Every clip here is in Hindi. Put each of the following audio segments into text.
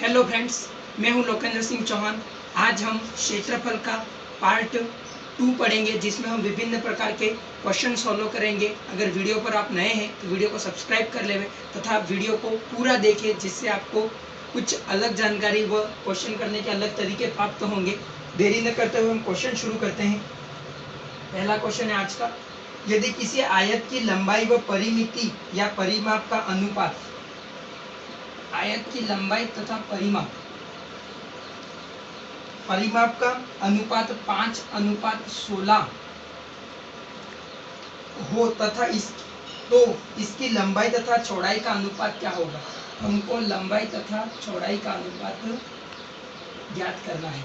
हेलो फ्रेंड्स, मैं हूं लोकेंद्र सिंह चौहान। आज हम क्षेत्रफल का पार्ट 2 पढ़ेंगे, जिसमें हम विभिन्न प्रकार के क्वेश्चन सॉल्व करेंगे। अगर वीडियो पर आप नए हैं तो वीडियो को सब्सक्राइब कर लें तथा वीडियो को पूरा देखें, जिससे आपको कुछ अलग जानकारी व क्वेश्चन करने के अलग तरीके प्राप्त होंगे। देरी न करते हुए हम क्वेश्चन शुरू करते हैं। पहला क्वेश्चन है आज का, यदि किसी आयत की लंबाई व परिमिति या परिमाप का अनुपात, आयत की लंबाई तथा परिमाप का अनुपात 5:16 हो तथा इसकी लंबाई तथा चौड़ाई का अनुपात क्या होगा। हमको लंबाई तथा चौड़ाई का अनुपात ज्ञात करना है।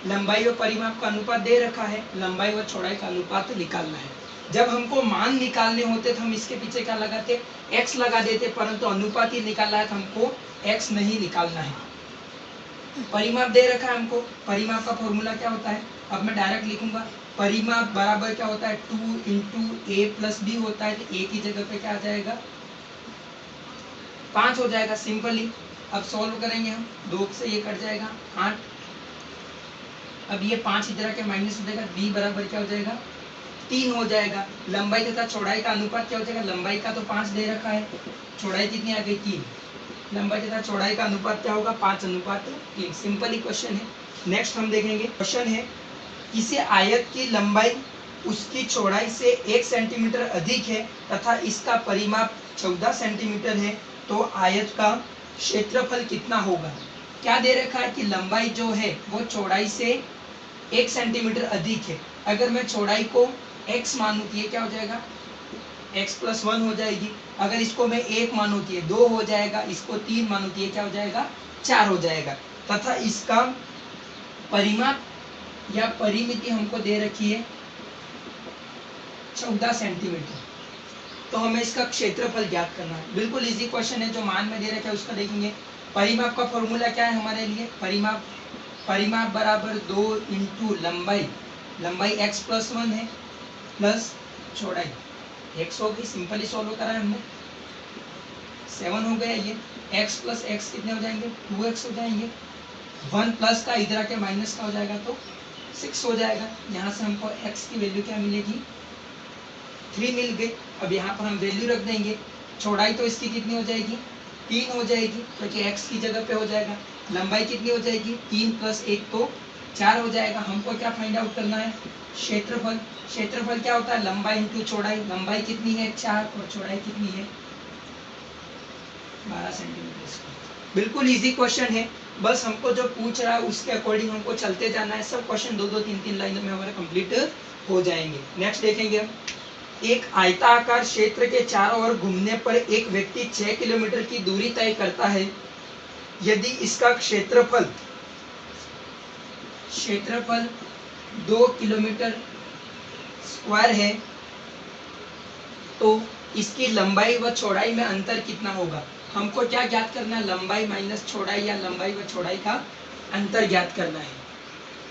लंबाई व परिमाप का अनुपात दे रखा है, लंबाई व चौड़ाई का अनुपात निकालना है। जब हमको मान निकालने होते तो हम इसके पीछे क्या लगाते, x लगा देते, परंतु अनुपात ही निकालना है तो हमको x नहीं निकालना है। परिमाप दे रखा है हमको, परिमाप का फॉर्मूला क्या होता है, अब मैं डायरेक्ट लिखूंगा। परिमाप बराबर क्या होता है, 2 × a + b होता है, तो a की जगह पे क्या आ जाएगा, 5 हो जाएगा सिंपली। अब सॉल्व करेंगे हम, 2 से ये कट जाएगा 8। अब ये 5 इधर के माइनस हो जाएगा, b बराबर क्या हो जाएगा, 3 हो जाएगा। लंबाई तथा चौड़ाई का अनुपात क्या हो जाएगा, लंबाई का तो 5 दे रखा है, चौड़ाई कितनी आ गई, 3। लंबाई तथा चौड़ाई का अनुपात क्या होगा, 5:3। सिंपल इक्वेशन है। नेक्स्ट हम देखेंगे, क्वेश्चन है, किसी आयत की लंबाई उसकी चौड़ाई से 1 सेंटीमीटर अधिक है तथा इसका परिमाप 14 सेंटीमीटर है, तो आयत का क्षेत्रफल कितना होगा। क्या दे रखा है कि लंबाई जो है वो चौड़ाई से 1 सेंटीमीटर अधिक है। अगर मैं चौड़ाई को x मानूं तो ये क्या हो जाएगा, x + 1 हो जाएगी। अगर इसको मैं 1 मानूं तो ये 2 हो जाएगा, इसको 3 मानूं तो ये क्या हो जाएगा, 4 हो जाएगा। तथा इसका परिमाप या परिमिति हमको दे रखी है 14 सेंटीमीटर, तो हमें इसका क्षेत्रफल ज्ञात करना है। बिल्कुल इजी क्वेश्चन है, जो मान में दे रखा है उसका देखेंगे। परिमाप का फॉर्मूला क्या है हमारे लिए, परिमाप बराबर 2 × लंबाई x + 1 है प्लस चौड़ाई x होगी। सिंपली सॉल्व करा है हमने, 7 हो गया। ये x + x कितने हो जाएंगे, 2x हो जाएंगे। 1 प्लस का इधर आके माइनस का हो जाएगा तो 6 हो जाएगा। यहाँ से हमको x की वैल्यू क्या मिलेगी, 3 मिल गई। अब यहाँ पर हम वैल्यू रख देंगे। चौड़ाई तो इसकी कितनी हो जाएगी, 3 हो जाएगी, क्योंकि x की जगह पे हो जाएगा। लंबाई कितनी हो जाएगी, 3 + 1 तो 4 हो जाएगा। हमको क्या फाइंड आउट करना है, क्षेत्रफल। क्षेत्रफल क्या होता है, लंबाई × चौड़ाई। लंबाई कितनी है, 4, और चौड़ाई कितनी है, 12 सेंटीमीटर। बिल्कुल इजी क्वेश्चन है, बस हमको जो पूछ रहा है उसके अकॉर्डिंग हमको चलते जाना है। सब क्वेश्चन 2-2, 3-3 लाइन में हमारे कंप्लीट हो जाएंगे। नेक्स्ट देखेंगे हम, एक आयताकार क्षेत्र के चारों ओर घूमने पर एक व्यक्ति 6 किलोमीटर की दूरी तय करता है। यदि इसका क्षेत्रफल 2 किलोमीटर स्क्वायर है, तो इसकी लंबाई व चौड़ाई में अंतर कितना होगा। हमको क्या ज्ञात करना है, लंबाई माइनस चौड़ाई या लंबाई व चौड़ाई का अंतर ज्ञात करना है।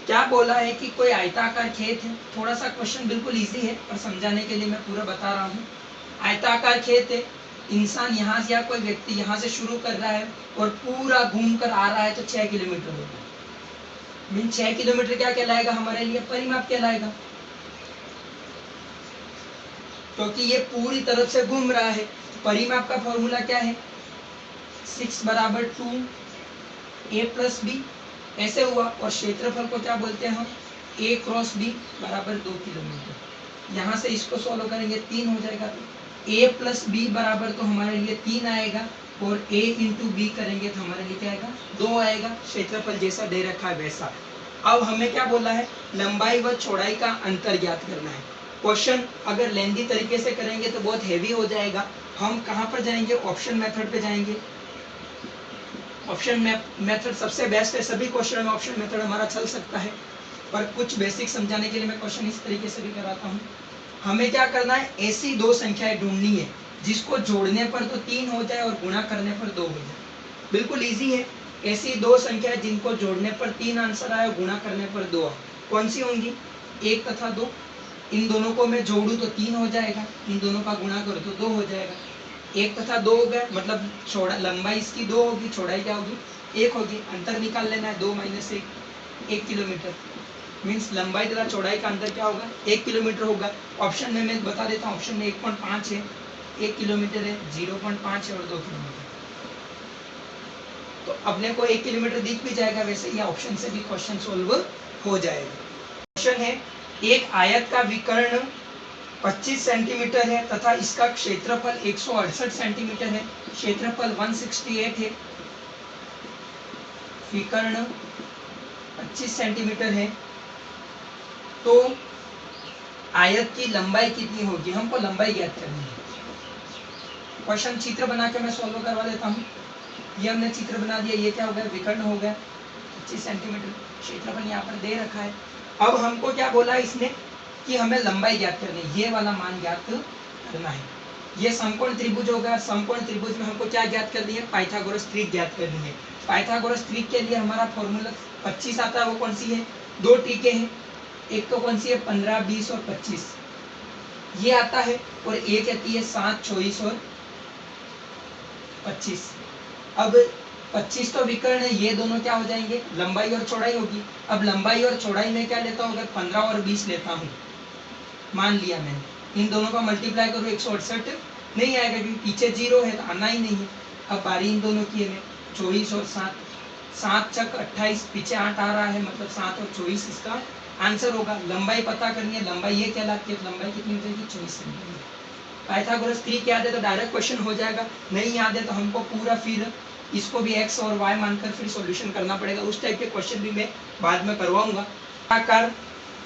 क्या बोला है कि कोई आयताकार खेत है। थोड़ा सा क्वेश्चन बिल्कुल इजी है, और समझाने के लिए मैं पूरा बता रहा हूँ। आयताकार खेत है, इंसान यहाँ से या कोई व्यक्ति यहाँ से शुरू कर रहा है और पूरा घूम कर आ रहा है, तो 6 किलोमीटर होगा। मीन 6 किलोमीटर क्या कहलाएगा हमारे लिए, परिमाप कहलाएगा, क्योंकि ये पूरी तरफ से घूम रहा है। परिमाप का फॉर्मूला क्या है, 6 = 2a + b, ऐसे हुआ। और क्षेत्रफल को क्या बोलते हैं हम, a × b बराबर 2 किलोमीटर। यहाँ से इसको सॉल्व करेंगे, 3 हो जाएगा, तो a + b बराबर तो हमारे लिए 3 आएगा, और a × b करेंगे तो हमारे लिए क्या आएगा, 2 आएगा। क्षेत्रफल जैसा दे रखा है वैसा। अब हमें क्या बोला है, लंबाई व चौड़ाई का अंतर ज्ञात करना है। क्वेश्चन अगर लेंदी तरीके से करेंगे तो बहुत हैवी हो जाएगा। हम कहाँ पर जाएंगे, ऑप्शन मेथड पे जाएंगे। ऑप्शन मेथड सबसे बेस्ट है, सभी क्वेश्चन में ऑप्शन मेथड हमारा चल सकता है, पर कुछ बेसिक समझाने के लिए मैं क्वेश्चन इस तरीके से भी कराता हूँ। हमें क्या करना है, ऐसी 2 संख्याएं ढूंढनी है जिसको जोड़ने पर तो 3 हो जाए और गुणा करने पर 2 हो जाए। बिल्कुल इजी है। ऐसी 2 संख्याएं जिनको जोड़ने पर 3 आंसर आए और गुणा करने पर 2 आए, कौन सी होंगी, 1 तथा 2। इन दोनों को मैं जोड़ूं तो 3 हो जाएगा, इन दोनों का गुणा करो तो 2 हो जाएगा। 1 तथा 2 हो गए, मतलब लंबाई इसकी 2 होगी, चौड़ाई क्या होगी 1 होगी, अंतर निकाल लेना है 2 माइनस 1 किलोमीटर, मीन्स लंबाई तथा चौड़ाई का अंतर क्या होगा 1 किलोमीटर होगा। ऑप्शन में मैं बता देता हूँ, ऑप्शन में 1.5 है, 1 किलोमीटर है, 0.5 है और 2 किलोमीटर। तो अपने को 1 किलोमीटर दिख भी जाएगा, वैसे ही ऑप्शन से भी क्वेश्चन सोल्व हो जाएगा। क्वेश्चन है, एक आयत का विकर्ण 25 सेंटीमीटर है तथा इसका क्षेत्रफल 168 सेंटीमीटर है, क्षेत्रफल 168 है, विकर्ण 25 सेंटीमीटर है, तो आयत की लंबाई कितनी होगी, हमको लंबाई ज्ञात करनी है। क्वेश्चन चित्र बना के मैं सॉल्व करवा देता हूँ। ये हमने चित्र बना दिया, ये क्या हो गया विकर्ण हो गया 25 सेंटीमीटर, क्षेत्रफल यहाँ पर दे रखा है। अब हमको क्या बोला इसने कि हमें लंबाई ज्ञात करनी है, ये वाला मान ज्ञात करना है। ये समकोण त्रिभुज होगा, समकोण त्रिभुज में हमको क्या ज्ञात करनी है, पाइथागोरस त्रिक ज्ञात करनी है। पाइथागोरस त्रिक के लिए हमारा फॉर्मूला 25 आता है, वो कौन सी है, दो ट्रिकें हैं, एक तो कौन सी है 15, 20 और 25 ये आता है, और एक आती है 7, 24 और 25। अब 25 तो विकर्ण है, ये दोनों क्या हो जाएंगे, लंबाई और चौड़ाई होगी। अब लंबाई और चौड़ाई में क्या लेता हूँ, अगर 15 और 20 लेता हूँ, मान लिया मैंने, इन दोनों का मल्टीप्लाई करूँ 168 नहीं आएगा, क्योंकि पीछे 0 है तो आना ही नहीं है। अब बारी इन दोनों की है, 24 और 7, 7 चक 28, पीछे 8 आ रहा है, मतलब 7 और 24 इसका आंसर होगा। लंबाई पता करनी है, लंबाई ये कहलाती है, लंबाई कितनी हो जाएगी 24 सेंटीमीटर। पाइथागोरस त्रिक याद है तो डायरेक्ट क्वेश्चन हो जाएगा, नहीं याद है तो हमको पूरा फिर इसको भी x और y मानकर फिर सॉल्यूशन करना पड़ेगा। उस टाइप के क्वेश्चन भी मैं बाद में करवाऊंगा। आकार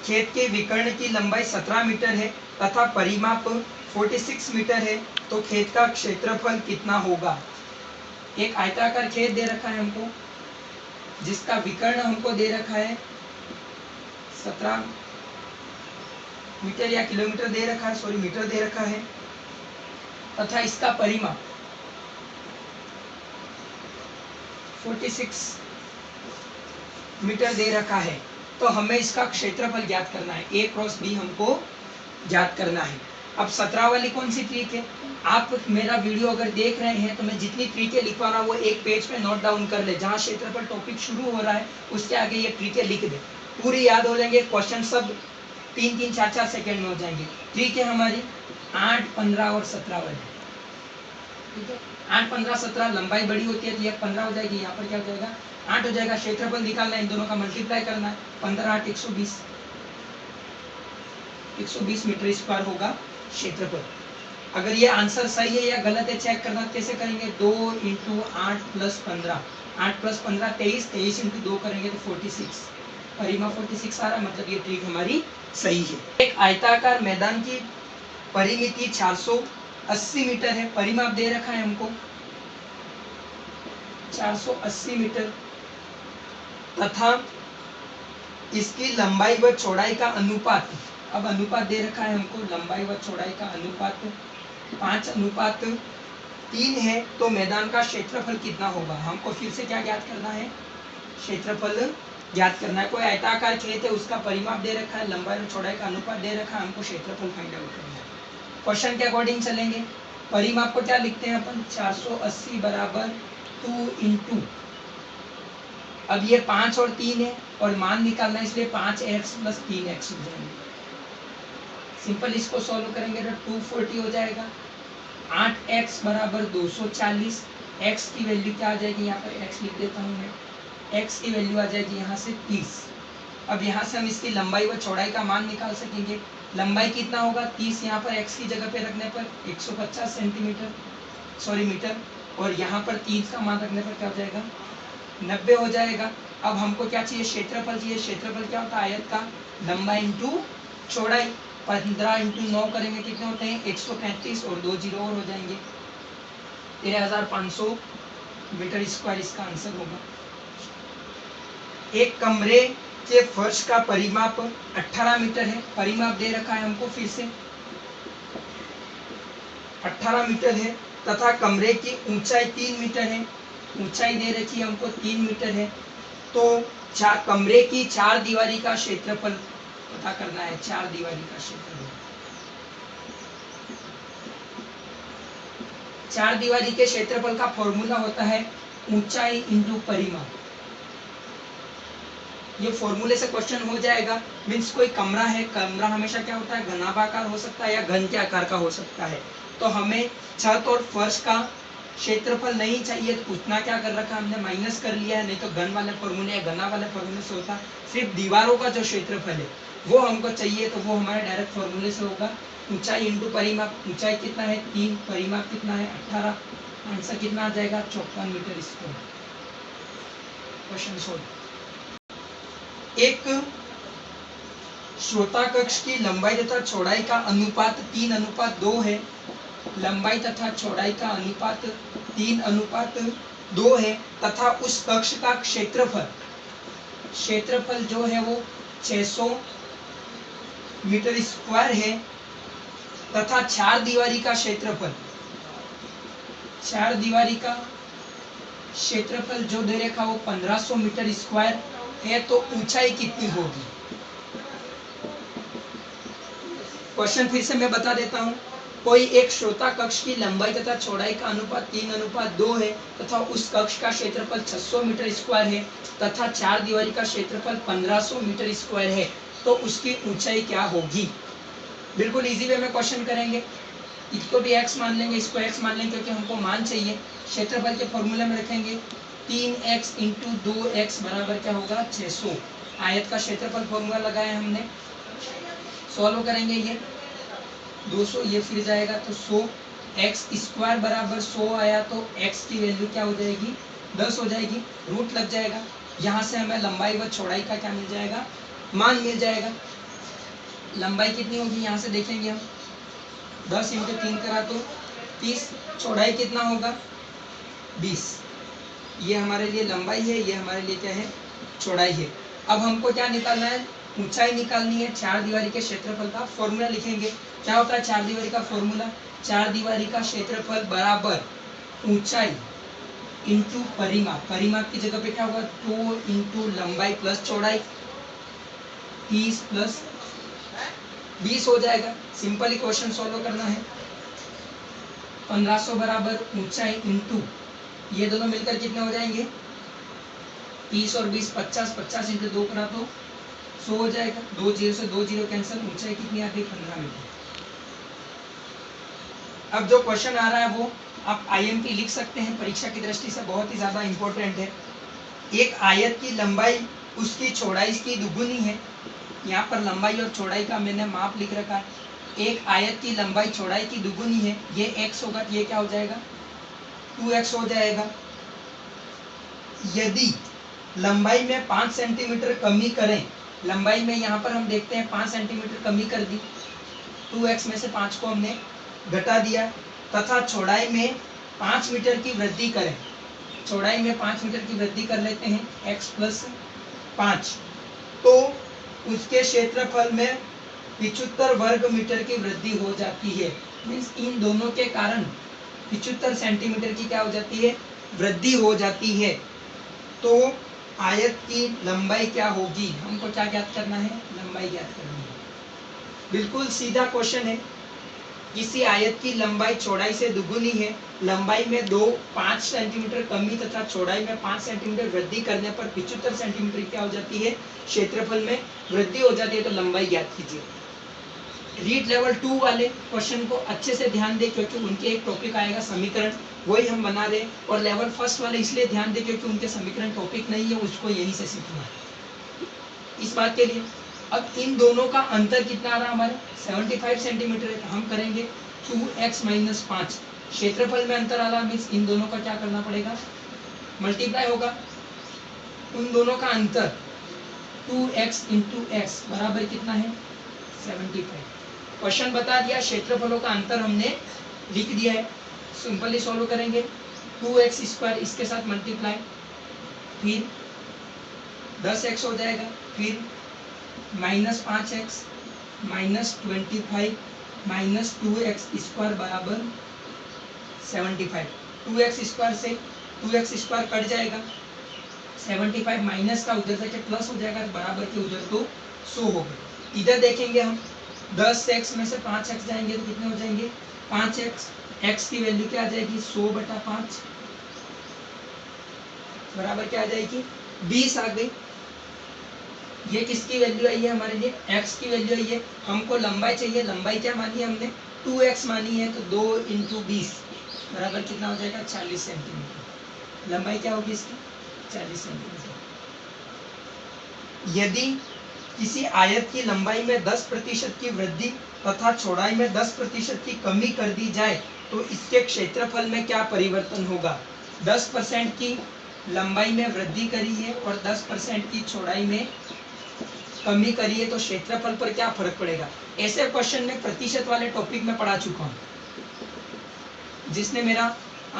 खेत के विकर्ण की लंबाई 17 मीटर है तथा परिमाप 46 मीटर है, तो खेत का क्षेत्रफल कितना होगा। एक आयताकार खेत दे रखा है हमको, जिसका विकर्ण हमको दे रखा है 17 मीटर या किलोमीटर दे रखा है, सॉरी मीटर दे रखा है, तथा इसका परिमाप 46 मीटर दे रखा है, तो हमें इसका क्षेत्रफल ज्ञात करना है, A क्रॉस B हमको ज्ञात करना है। अब 17 वाली कौन सी ट्रिक है, आप मेरा वीडियो अगर देख रहे हैं तो मैं जितनी ट्रिकें लिखवा रहा हूँ वो एक पेज पे नोट डाउन कर ले, जहाँ क्षेत्रफल टॉपिक शुरू हो रहा है उसके आगे ये ट्रिकें लिख दे, पूरी याद हो जाएंगे, क्वेश्चन सब 3-3, 4-4 सेकेंड में हो जाएंगे। ट्रिक है हमारी 8, 15 और 17 वाली, ठीक है। 8, 15, 17 लंबाई बड़ी होती है तो यह 15 हो जाएगी, यहाँ पर क्या हो जाएगा 8 हो जाएगा। क्षेत्रफल निकालना है, इन दोनों का मल्टीप्लाई करना है, 15, 8, 120 मीटर स्क्वायर होगा क्षेत्रफल। अगर ये आंसर सही है या गलत है चेक करना कैसे करेंगे, 2 × 8 + 15, 8 + 15 23, 23 × 2 करेंगे तो 46, परिमाप 46 आ रहा है, मतलब ये ट्रिक हमारी सही है। एक आयताकार मैदान की परिमिति 480 मीटर है, परिमाप दे रखा है हमको 480 मीटर, तथा इसकी लंबाई व चौड़ाई का अनुपात, अब अनुपात दे रखा है हमको, लंबाई व चौड़ाई का अनुपात 5:3 है, तो मैदान का क्षेत्रफल कितना होगा। हमको फिर से क्या ज्ञात करना है, क्षेत्रफल ज्ञात करना है। कोई आयताकार खेत है, उसका परिमाप दे रखा है, लंबाई और चौड़ाई का अनुपात दे रखा है, हमको क्षेत्रफल फाइंड आउट करना है। क्वेश्चन के अकॉर्डिंग चलेंगे, परिमाप को क्या लिखते हैं अपन, 480 = 2 × अब ये 5 और 3 है और मान निकालना है, इसलिए 5x + 3x हो जाएंगे। सिंपल इसको सॉल्व करेंगे तो 240 हो जाएगा। 8x = 240, x की वैल्यू क्या आ जाएगी, यहाँ पर x लिख देता हूँ मैं, x की वैल्यू आ जाएगी यहाँ से 30। अब यहाँ से हम इसकी लंबाई व चौड़ाई का मान निकाल सकेंगे। लंबाई कितना होगा 30, यहाँ पर x की जगह पे रखने पर 150 सेंटीमीटर, सॉरी मीटर, और यहाँ पर 30 का मान रखने पर क्या हो जाएगा 90 हो जाएगा। अब हमको क्या चाहिए, क्षेत्रफल चाहिए। क्षेत्रफल क्या होता है, आयत का लंबाई इंटू चौड़ाई। 15 × 9 करेंगे कितने होते हैं 135, और 2 0 और हो जाएंगे, 13,500 मीटर स्क्वायर इसका आंसर होगा। एक कमरे के फर्श का परिमाप 18 मीटर है, परिमाप दे रखा है हमको फिर से 18 मीटर है, तथा कमरे की ऊंचाई 3 मीटर है, ऊंचाई दे रखी है हमको 3 मीटर है, तो कमरे की 4 दीवारी का क्षेत्रफल पता करना है। 4 दीवारी का क्षेत्रफल, 4 दीवारी के क्षेत्रफल का फॉर्मूला होता है ऊंचाई इंटू परिमाप। ये फॉर्मूले से क्वेश्चन हो जाएगा। मीन्स कोई कमरा है, कमरा हमेशा क्या होता है, घनाभाकार हो सकता है या घन के आकार का हो सकता है। तो हमें छत और फर्श का क्षेत्रफल नहीं चाहिए, तो उतना क्या कर रखा हमने, माइनस कर लिया है। नहीं तो घन वाले फॉर्मूले या घना वाले फॉर्मूले से होता, सिर्फ दीवारों का जो क्षेत्रफल है वो हमको चाहिए, तो वो हमारे डायरेक्ट फॉर्मूले से होगा। ऊंचाई इंटू परिमाप, ऊंचाई कितना है 3, परिमाप कितना है 18, आंसर कितना आ जाएगा 54 मीटर स्क्वायर। Question solve. एक श्रोता कक्ष की लंबाई तथा चौड़ाई का अनुपात 3:2 है। लंबाई तथा चौड़ाई का अनुपात 3:2 है तथा उस कक्ष का क्षेत्रफल जो है वो 600 मीटर स्क्वायर है तथा 4 दीवारी का क्षेत्रफल जो दे रखा वो 1500 मीटर स्क्वायर है, तो ऊंचाई कितनी होगी। क्वेश्चन फिर से मैं बता देता हूँ। कोई एक श्रोता कक्ष की लंबाई तथा चौड़ाई का अनुपात 3:2 है तथा उस कक्ष का क्षेत्रफल 600 मीटर स्क्वायर है तथा 4 दीवारी का क्षेत्रफल 1500 मीटर स्क्वायर है, तो उसकी ऊंचाई क्या होगी। बिल्कुल इजी वे में क्वेश्चन करेंगे। इसको भी x मान लेंगे, इसको x मान लेंगे, क्योंकि हमको मान चाहिए। क्षेत्रफल के फॉर्मूले में रखेंगे 3x इंटू 2x बराबर क्या होगा 600। आयत का क्षेत्रफल फॉर्मूला लगाया हमने, सॉल्व करेंगे। ये 200 ये फिर जाएगा तो 100, x स्क्वायर बराबर 100 आया, तो x की वैल्यू क्या हो जाएगी 10 हो जाएगी। रूट लग जाएगा, यहाँ से हमें लंबाई व चौड़ाई का क्या मिल जाएगा, मान मिल जाएगा। लंबाई कितनी होगी यहाँ से देखेंगे हम, 10 इंटू 3 करा तो 30, चौड़ाई कितना होगा 20। ये हमारे लिए लंबाई है, ये हमारे लिए क्या है चौड़ाई है। अब हमको क्या निकालना है, ऊंचाई निकालनी है। 4 दीवारी के क्षेत्रफल का फॉर्मूला लिखेंगे। क्या होता है 4 दीवारी का फॉर्मूला, 4 दीवारी का क्षेत्रफल बराबर ऊंचाई इंटू परिमाप। परिमाप की जगह पे क्या होगा 2 इंटू लंबाई प्लस चौड़ाई, 30 प्लस 20 हो जाएगा। सिंपल ही क्वेश्चन सॉल्व करना है। 1500 बराबर ऊंचाई इंटू ये दोनों मिलकर कितने हो जाएंगे 30 और 20 50, 50 इंटू 2 करा तो 100 हो जाएगा। 2 जीरो से 2 जीरो कैंसिल, ऊंचाई कितनी आ गई 15 मीटर। अब जो क्वेश्चन आ रहा है वो आप IMP लिख सकते हैं, परीक्षा की दृष्टि से बहुत ही ज्यादा इंपॉर्टेंट है। एक आयत की लंबाई उसकी चौड़ाई की दुगुनी है। यहाँ पर लंबाई और चौड़ाई का मैंने माप लिख रखा है। एक आयत की लंबाई चौड़ाई की दुगुनी है, ये x होगा, ये क्या हो जाएगा 2x हो जाएगा। यदि लंबाई में 5 सेंटीमीटर कमी करें, लंबाई में यहाँ पर हम देखते हैं 5 सेंटीमीटर कमी कर दी, 2x में से 5 को हमने घटा दिया, तथा चौड़ाई में 5 मीटर की वृद्धि करें। चौड़ाई में 5 मीटर की वृद्धि कर लेते हैं x प्लस 5, तो उसके क्षेत्रफल में 75 वर्ग मीटर की वृद्धि हो जाती है। मीन्स इन दोनों के कारण 75 सेंटीमीटर की क्या हो जाती है वृद्धि हो जाती है। तो आयत की लंबाई क्या होगी, हमको क्या ज्ञात करना है, लंबाई ज्ञात करनी है। बिल्कुल सीधा क्वेश्चन है। किसी आयत की लंबाई चौड़ाई से दुगुनी है, लंबाई में 5 सेंटीमीटर कमी तथा चौड़ाई में 5 सेंटीमीटर वृद्धि करने पर 75 सेंटीमीटर क्या हो जाती है क्षेत्रफल में वृद्धि हो जाती है। तो लंबाई ज्ञात कीजिए। रीड लेवल 2 वाले क्वेश्चन को अच्छे से ध्यान दें, क्योंकि उनके एक टॉपिक आएगा समीकरण, वही हम बना रहे। और लेवल फर्स्ट वाले इसलिए ध्यान दें क्योंकि उनके समीकरण टॉपिक नहीं है, उसको यहीं से सीखना है इस बात के लिए। अब इन दोनों का अंतर कितना आ रहा है हमारे 75 सेंटीमीटर है, तो हम करेंगे 2x माइनस 5। क्षेत्रफल में अंतर आ रहा है, मीन्स इन दोनों का क्या करना पड़ेगा मल्टीप्लाई होगा। उन दोनों का अंतर 2x इंटू एक्स बराबर कितना है 75। क्वेश्चन बता दिया, क्षेत्रफलों का अंतर हमने लिख दिया है। सिंपली सॉल्व करेंगे 2x स्क्वायर इसके साथ मल्टीप्लाई, फिर 10x हो जाएगा, फिर minus 5x minus 25 minus 2x square बराबर 75। 2x स्क्वायर से 2x स्क्वायर कट जाएगा, 75 माइनस का उधर जाके प्लस हो जाएगा, बराबर के उधर तो 100 हो गए। इधर देखेंगे हम 10x में से 5x जाएंगे तो कितने हो जाएंगे 5x। x की वैल्यू क्या आ जाएगी 100/5, बराबर क्या आ जाएगी 20 आ गई। ये किसकी वैल्यू आई है हमारे लिए, x की वैल्यू आई है। हमको लंबाई चाहिए, लंबाई क्या मानी है हमने 2x मानी है, तो 2 × 20 बराबर कितना हो जाएगा 40 सेंटीमीटर। लंबाई क्या होगी इसकी 40 सेंटीमीटर। यदि किसी आयत की लंबाई में 10% की वृद्धि तथा चौड़ाई में 10% की कमी कर दी जाए तो इसके क्षेत्रफल में क्या परिवर्तन होगा। 10% की लंबाई में वृद्धि करी है और 10% की चौड़ाई में कमी करी है, तो क्षेत्रफल पर क्या फर्क पड़ेगा। ऐसे क्वेश्चन में प्रतिशत वाले टॉपिक में पढ़ा चुका हूँ। जिसने मेरा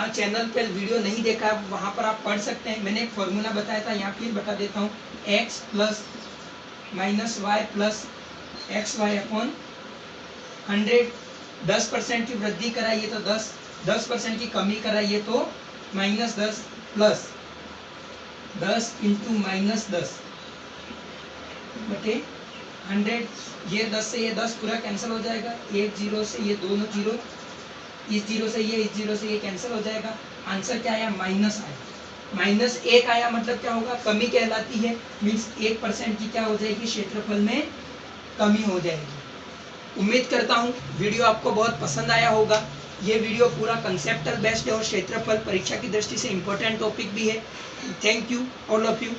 चैनल पर वीडियो नहीं देखा है वहां पर आप पढ़ सकते हैं। मैंने एक फॉर्मूला बताया था, यहाँ फिर बता देता हूँ। x + -y + xy upon 100। 10% की वृद्धि कराइए तो 10, 10% की कमी कराइए तो -10 प्लस 10 × -10 बटे 100। ये 10 से ये 10 पूरा कैंसिल हो जाएगा, एक जीरो से ये दोनों जीरो, इस जीरो से ये, इस जीरो से ये कैंसिल हो जाएगा। आंसर क्या आया माइनस आया। -1 आया मतलब क्या होगा कमी कहलाती है, मीन्स 1% की क्या हो जाएगी क्षेत्रफल में कमी हो जाएगी। उम्मीद करता हूँ वीडियो आपको बहुत पसंद आया होगा। ये वीडियो पूरा कंसेप्टल बेस्ड है और क्षेत्रफल परीक्षा की दृष्टि से इम्पोर्टेंट टॉपिक भी है। Thank you all of you.